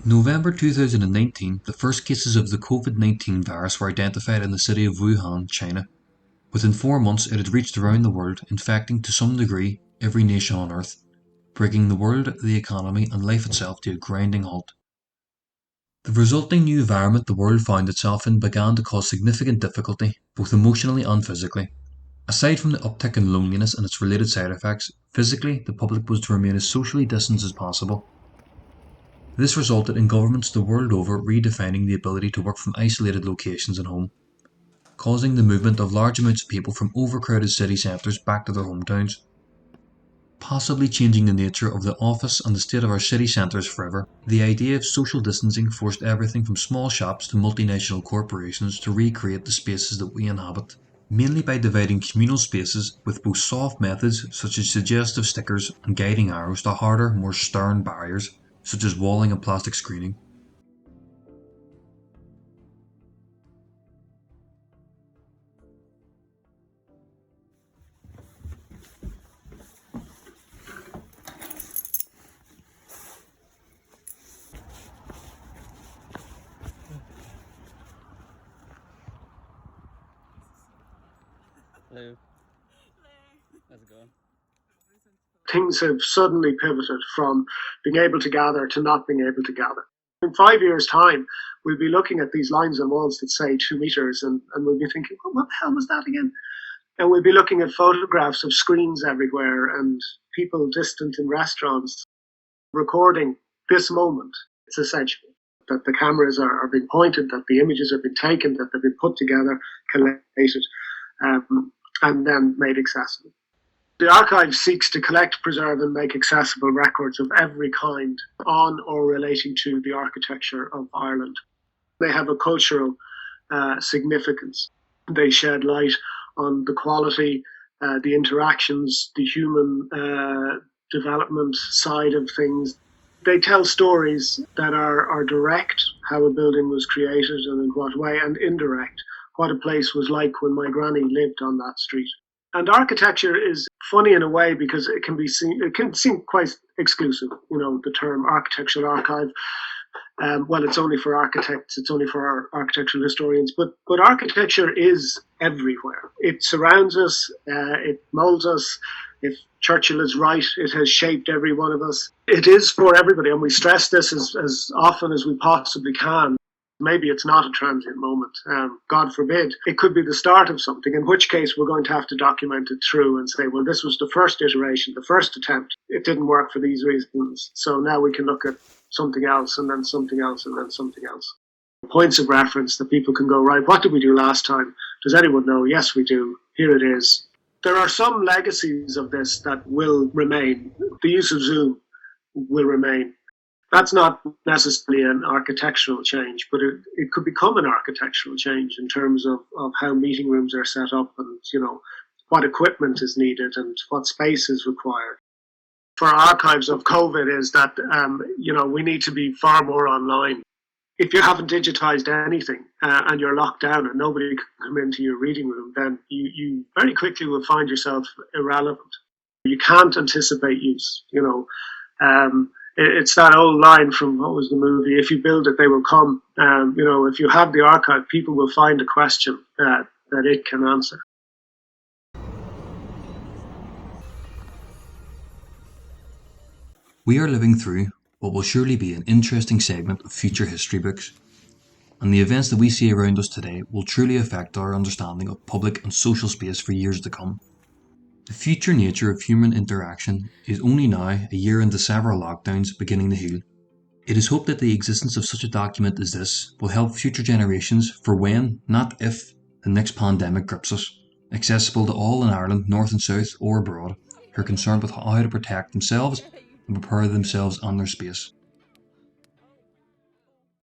In November 2019, the first cases of the COVID-19 virus were identified in the city of Wuhan, China. Within 4 months, it had reached around the world, infecting to some degree every nation on Earth, bringing the world, the economy, and life itself to a grinding halt. The resulting new environment the world found itself in began to cause significant difficulty, both emotionally and physically. Aside from the uptick in loneliness and its related side effects, physically the public was to remain as socially distanced as possible. This resulted in governments the world over redefining the ability to work from isolated locations at home, causing the movement of large amounts of people from overcrowded city centres back to their hometowns, possibly changing the nature of the office and the state of our city centres forever. The idea of social distancing forced everything from small shops to multinational corporations to recreate the spaces that we inhabit, mainly by dividing communal spaces with both soft methods such as suggestive stickers and guiding arrows to harder, more stern barriers such as walling and plastic screening. Hello, how's it going? Things have suddenly pivoted from being able to gather to not being able to gather. In 5 years' time, we'll be looking at these lines on walls that say 2 meters, and we'll be thinking, oh, what the hell was that again? And we'll be looking at photographs of screens everywhere and people distant in restaurants recording this moment. It's essential that the cameras are being pointed, that the images have been taken, that they've been put together, collated, and then made accessible. The archive seeks to collect, preserve, and make accessible records of every kind on or relating to the architecture of Ireland. They have a cultural significance. They shed light on the quality, the interactions, the human development side of things. They tell stories that are direct, how a building was created and in what way, and indirect, what a place was like when my granny lived on that street. And architecture is funny in a way because it can seem quite exclusive. You know, the term architectural archive. Well, it's only for architects. It's only for our architectural historians. But architecture is everywhere. It surrounds us. It molds us. If Churchill is right, it has shaped every one of us. It is for everybody, and we stress this as often as we possibly can. Maybe it's not a transient moment. God forbid. It could be the start of something, in which case we're going to have to document it through and say, well, this was the first iteration, the first attempt. It didn't work for these reasons. So now we can look at something else and then something else and then something else. Points of reference that people can go, right, what did we do last time? Does anyone know? Yes, we do. Here it is. There are some legacies of this that will remain. The use of Zoom will remain. That's not necessarily an architectural change, but it could become an architectural change in terms of how meeting rooms are set up and, you know, what equipment is needed and what space is required. For archives of COVID is that, you know, we need to be far more online. If you haven't digitized anything and you're locked down and nobody can come into your reading room, then you very quickly will find yourself irrelevant. You can't anticipate use, you know. It's that old line from, what was the movie? If you build it, they will come. You know, if you have the archive, people will find a question that it can answer. We are living through what will surely be an interesting segment of future history books, and the events that we see around us today will truly affect our understanding of public and social space for years to come. The future nature of human interaction is only now, a year into several lockdowns, beginning to heal. It is hoped that the existence of such a document as this will help future generations for when, not if, the next pandemic grips us, accessible to all in Ireland, north and south or abroad, who are concerned with how to protect themselves and prepare themselves and their space.